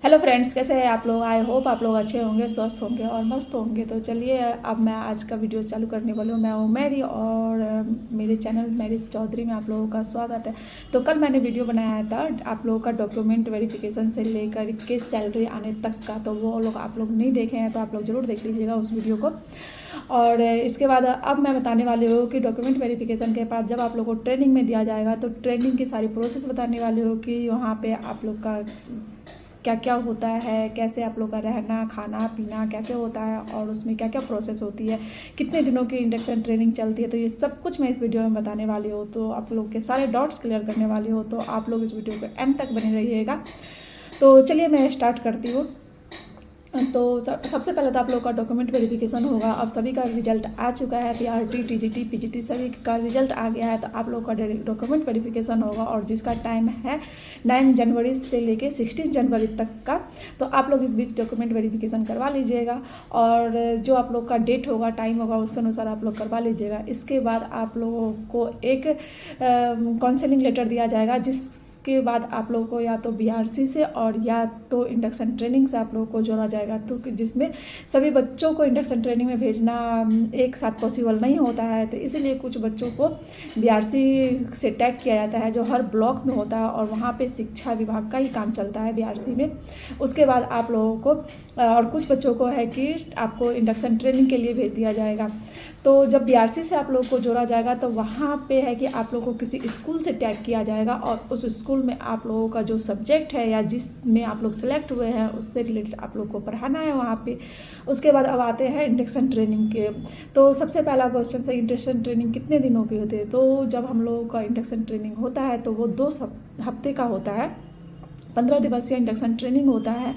Hello friends, कैसे हैं आप लोग। आई होप आप लोग अच्छे होंगे, स्वस्थ होंगे और मस्त होंगे। तो चलिए अब मैं आज का वीडियो चालू करने वाली हूँ। मैं हूँ मैरी और मेरे चैनल मैरी चौधरी में आप लोगों का स्वागत है। तो कल मैंने वीडियो बनाया था आप लोगों का डॉक्यूमेंट वेरिफिकेशन से लेकर के सैलरी आने तक का। तो वो लोग आप लोग नहीं देखे हैं तो आप लोग ज़रूर देख लीजिएगा उस वीडियो को। और इसके बाद अब मैं बताने वाली हूँ कि डॉक्यूमेंट वेरिफिकेशन के बाद जब आप लोग को ट्रेनिंग में दिया जाएगा तो ट्रेनिंग की सारी प्रोसेस बताने वाली हूँ कि वहाँ पे आप लोग का क्या क्या होता है, कैसे आप लोग का रहना खाना पीना कैसे होता है और उसमें क्या क्या प्रोसेस होती है, कितने दिनों की इंडक्शन ट्रेनिंग चलती है। तो ये सब कुछ मैं इस वीडियो में बताने वाली हूँ। तो आप लोग के सारे डाउट्स क्लियर करने वाली हूँ। तो आप लोग इस वीडियो को एंड तक बने रहिएगा। तो चलिए मैं स्टार्ट करती हूँ। तो सबसे पहले तो आप लोग का डॉक्यूमेंट वेरिफिकेशन होगा। अब सभी का रिजल्ट आ चुका है, पीआरटी टीजीटी पीजीटी सभी का रिजल्ट आ गया है। तो आप लोग का डॉक्यूमेंट वेरिफिकेशन होगा और जिसका टाइम है 9 जनवरी से लेके 16 जनवरी तक का। तो आप लोग इस बीच डॉक्यूमेंट वेरिफिकेशन करवा लीजिएगा और जो आप लोग का डेट होगा टाइम होगा उसके अनुसार आप लोग करवा लीजिएगा। इसके बाद आप लोगों को एक काउंसलिंग लेटर दिया जाएगा जिसके बाद आप लोगों को या तो बीआरसी से और या तो इंडक्शन ट्रेनिंग से आप लोगों को जोड़ा जाएगा। तो जिसमें सभी बच्चों को इंडक्शन ट्रेनिंग में भेजना एक साथ पॉसिबल नहीं होता है। तो इसीलिए कुछ बच्चों को बीआरसी से टैग किया जाता है जो हर ब्लॉक में होता है और वहाँ पे शिक्षा विभाग का ही काम चलता है बीआरसी में। उसके बाद आप लोगों को और कुछ बच्चों को है कि आपको इंडक्शन ट्रेनिंग के लिए भेज दिया जाएगा। तो जब बीआरसी से आप लोगों को जोड़ा जाएगा तो वहाँ पे है कि आप लोगों को किसी स्कूल से टैग किया जाएगा और उस स्कूल में आप लोगों का जो सब्जेक्ट है या जिसमें आप लोग सेलेक्ट हुए हैं उससे रिलेटेड आप लोग को पढ़ाना है वहाँ पे। उसके बाद अब आते हैं इंडक्शन ट्रेनिंग के। तो सबसे पहला क्वेश्चन है इंडक्शन ट्रेनिंग कितने दिनों की होती है। तो जब हम लोगों का इंडक्शन ट्रेनिंग होता है तो वो 2 हफ्ते का होता है। 15 दिवसीय इंडक्शन ट्रेनिंग होता है।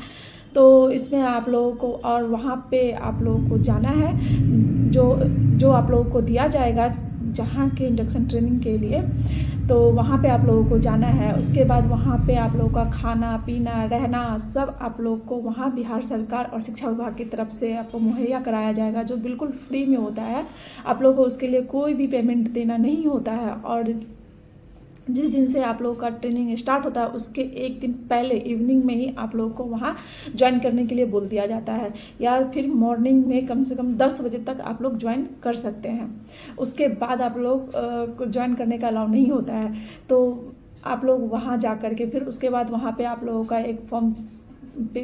तो इसमें आप लोगों को और वहाँ पे आप लोगों को जाना है जो जो आप लोगों को दिया जाएगा जहाँ के इंडक्शन ट्रेनिंग के लिए। तो वहाँ पे आप लोगों को जाना है। उसके बाद वहाँ पे आप लोगों का खाना पीना रहना सब आप लोग को वहाँ बिहार सरकार और शिक्षा विभाग की तरफ से आपको मुहैया कराया जाएगा जो बिल्कुल फ्री में होता है। आप लोगों को उसके लिए कोई भी पेमेंट देना नहीं होता है। और जिस दिन से आप लोगों का ट्रेनिंग स्टार्ट होता है उसके एक दिन पहले इवनिंग में ही आप लोगों को वहाँ ज्वाइन करने के लिए बोल दिया जाता है या फिर मॉर्निंग में कम से कम 10 बजे तक आप लोग ज्वाइन कर सकते हैं। उसके बाद आप लोग को ज्वाइन करने का अलाउ नहीं होता है। तो आप लोग वहाँ जा कर के फिर उसके बाद वहाँ पे आप लोगों का एक फॉर्म पे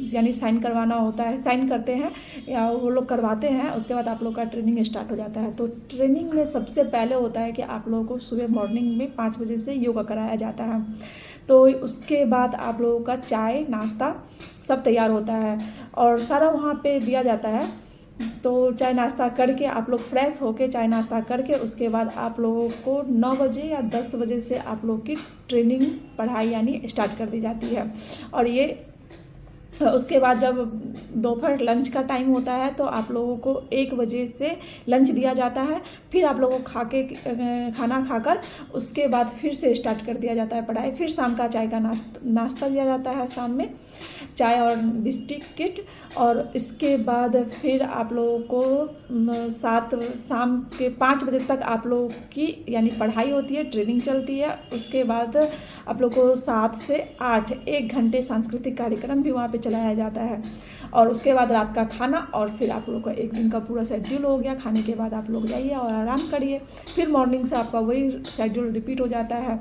यानी साइन करवाना होता है, साइन करते हैं या वो लोग करवाते हैं। उसके बाद आप लोग का ट्रेनिंग स्टार्ट हो जाता है। तो ट्रेनिंग में सबसे पहले होता है कि आप लोगों को सुबह मॉर्निंग में 5 बजे से योगा कराया जाता है। तो उसके बाद आप लोगों का चाय नाश्ता सब तैयार होता है और सारा वहाँ पे दिया जाता है। तो चाय नाश्ता करके आप लोग फ्रेश होके चाय नाश्ता करके उसके बाद आप लोगों को 9 बजे या 10 बजे से आप लोग की ट्रेनिंग पढ़ाई यानी स्टार्ट कर दी जाती है। और ये उसके बाद जब दोपहर लंच का टाइम होता है तो आप लोगों को 1 बजे से लंच दिया जाता है। फिर आप लोगों को खाना खाकर उसके बाद फिर से स्टार्ट कर दिया जाता है पढ़ाई। फिर शाम का चाय का नाश्ता दिया जाता है शाम में, चाय और बिस्किट। और इसके बाद फिर आप लोगों को शाम के 5 बजे तक आप लोगों की यानी पढ़ाई होती है, ट्रेनिंग चलती है। उसके बाद आप लोग को 7 से 8 1 घंटे सांस्कृतिक कार्यक्रम भी वहाँ पे चलाया जाता है। और उसके बाद रात का खाना और फिर आप लोग का एक दिन का पूरा शेड्यूल हो गया। खाने के बाद आप लोग जाइए और आराम करिए। फिर मॉर्निंग से आपका वही शेड्यूल रिपीट हो जाता है।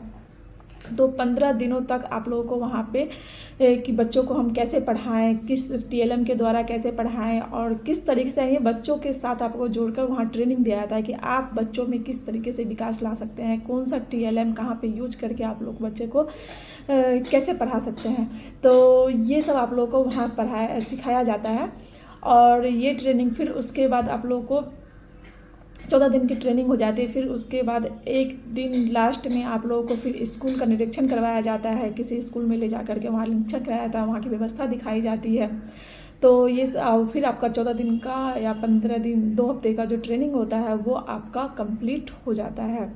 तो 15 दिनों तक आप लोगों को वहाँ पे कि बच्चों को हम कैसे पढ़ाएं, किस टीएलएम के द्वारा कैसे पढ़ाएं और किस तरीके से ये बच्चों के साथ आपको जोड़कर वहाँ ट्रेनिंग दिया जाता है कि आप बच्चों में किस तरीके से विकास ला सकते हैं, कौन सा टीएलएम कहाँ पे यूज करके आप लोग बच्चे को कैसे पढ़ा सकते हैं। तो ये सब आप लोगों को वहाँ सिखाया जाता है। और ये ट्रेनिंग फिर उसके बाद आप लोगों को 14 दिन की ट्रेनिंग हो जाती है। फिर उसके बाद एक दिन लास्ट में आप लोगों को फिर स्कूल का निरीक्षण करवाया जाता है। किसी स्कूल में ले जा करके वहाँ निरीक्षण कराया जाता है, वहाँ की व्यवस्था दिखाई जाती है। तो ये फिर आपका 14 दिन का या 15 दिन 2 हफ्ते का जो ट्रेनिंग होता है वो आपका कंप्लीट हो जाता है।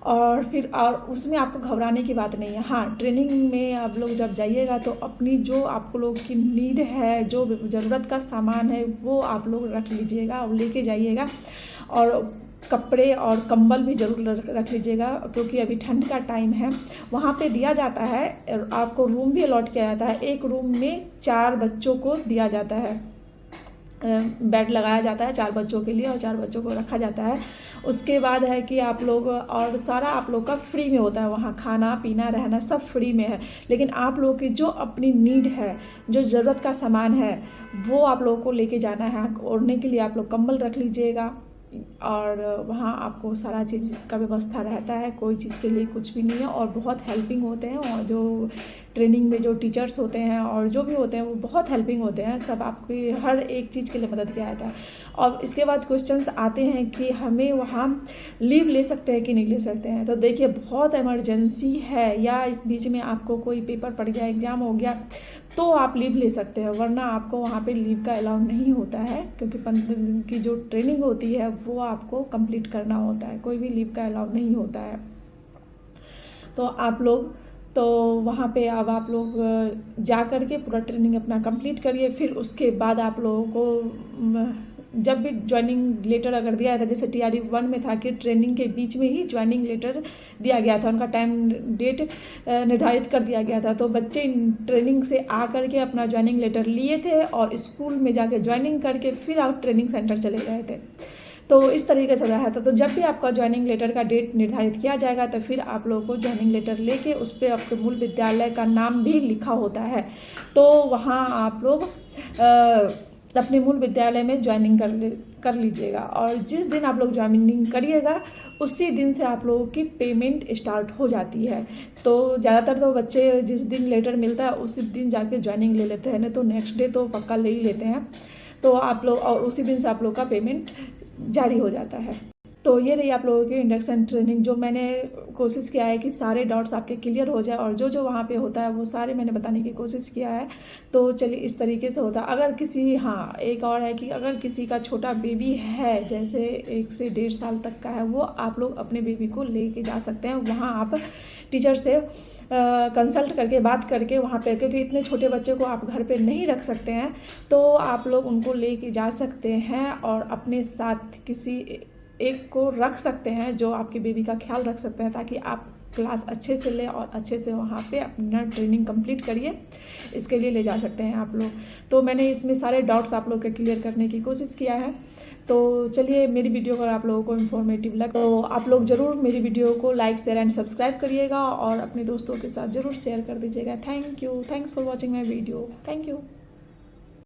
और फिर और उसमें आपको घबराने की बात नहीं है। हाँ, ट्रेनिंग में आप लोग जब जाइएगा तो अपनी जो आप लोग की नीड है, जो ज़रूरत का सामान है वो आप लोग रख लीजिएगा और लेके जाइएगा। और कपड़े और कंबल भी ज़रूर रख लीजिएगा, क्योंकि अभी ठंड का टाइम है। वहाँ पे दिया जाता है, आपको रूम भी अलॉट किया जाता है। एक रूम में 4 बच्चों को दिया जाता है, बेड लगाया जाता है 4 बच्चों के लिए और 4 बच्चों को रखा जाता है। उसके बाद है कि आप लोग, और सारा आप लोग का फ्री में होता है, वहाँ खाना पीना रहना सब फ्री में है। लेकिन आप लोग की जो अपनी नीड है, जो ज़रूरत का सामान है, वो आप लोगों को लेके जाना है। ओढ़ने के लिए आप लोग कंबल रख लीजिएगा, और वहाँ आपको सारा चीज़ का व्यवस्था रहता है, कोई चीज़ के लिए कुछ भी नहीं है। और बहुत हेल्पिंग होते हैं, और जो ट्रेनिंग में जो टीचर्स होते हैं और जो भी होते हैं वो बहुत हेल्पिंग होते हैं। सब आपकी हर एक चीज़ के लिए मदद किया जाता है। और इसके बाद क्वेश्चंस आते हैं कि हमें वहाँ लीव ले सकते हैं कि नहीं ले सकते हैं। तो देखिए, बहुत इमरजेंसी है या इस बीच में आपको कोई पेपर पड़ गया, एग्ज़ाम हो गया, तो आप लीव ले सकते हैं, वरना आपको वहाँ पे लीव का अलाउ नहीं होता है, क्योंकि 15 दिन की जो ट्रेनिंग होती है वो आपको कंप्लीट करना होता है, कोई भी लीव का अलाउ नहीं होता है। तो आप लोग तो वहाँ पे अब आप लोग जा कर के पूरा ट्रेनिंग अपना कंप्लीट करिए। फिर उसके बाद आप लोगों को जब भी ज्वाइनिंग लेटर अगर दिया था, जैसे TRE 1 में था कि ट्रेनिंग के बीच में ही ज्वाइनिंग लेटर दिया गया था, उनका टाइम डेट निर्धारित कर दिया गया था। तो बच्चे ट्रेनिंग से आ करके अपना ज्वाइनिंग लेटर लिए थे और स्कूल में जाके ज्वाइनिंग करके फिर आप ट्रेनिंग सेंटर चले गए थे। तो इस तरीके से रहा था। तो जब भी आपका ज्वाइनिंग लेटर का डेट निर्धारित किया जाएगा, तो फिर आप लोगों को ज्वाइनिंग लेटर लेके उस पर आपके मूल विद्यालय का नाम भी लिखा होता है। तो वहाँ आप लोग अपने मूल विद्यालय में ज्वाइनिंग कर लीजिएगा। और जिस दिन आप लोग ज्वाइनिंग करिएगा, उसी दिन से आप लोगों की पेमेंट स्टार्ट हो जाती है। तो ज़्यादातर तो बच्चे जिस दिन लेटर मिलता है उसी दिन जाके ज्वाइनिंग ले लेते हैं, नहीं तो नेक्स्ट डे तो पक्का ले ही लेते हैं। तो आप लोग, और उसी दिन से आप लोग का पेमेंट जारी हो जाता है। तो ये रही आप लोगों की इंडक्शन ट्रेनिंग, जो मैंने कोशिश किया है कि सारे डाउट्स आपके क्लियर हो जाए, और जो जो वहाँ पे होता है वो सारे मैंने बताने की कोशिश किया है। तो चलिए, इस तरीके से होता है। अगर किसी, हाँ एक और है कि अगर किसी का छोटा बेबी है, जैसे 1 से 1.5 साल तक का है, वो आप लोग अपने बेबी को लेके जा सकते हैं। वहाँ आप टीचर से कंसल्ट करके बात करके वहाँ पे, क्योंकि इतने छोटे बच्चे को आप घर पे नहीं रख सकते हैं, तो आप लोग उनको लेके जा सकते हैं और अपने साथ किसी एक को रख सकते हैं जो आपके बेबी का ख्याल रख सकते हैं, ताकि आप क्लास अच्छे से ले और अच्छे से वहाँ पे अपना ट्रेनिंग कंप्लीट करिए। इसके लिए ले जा सकते हैं आप लोग। तो मैंने इसमें सारे डाउट्स आप लोग के क्लियर करने की कोशिश किया है। तो चलिए, मेरी वीडियो अगर आप लोगों को इन्फॉर्मेटिव लगे तो आप लोग ज़रूर मेरी वीडियो को लाइक शेयर एंड सब्सक्राइब करिएगा, और अपने दोस्तों के साथ ज़रूर शेयर कर दीजिएगा। Thank you, thanks for watching my video. Thank you.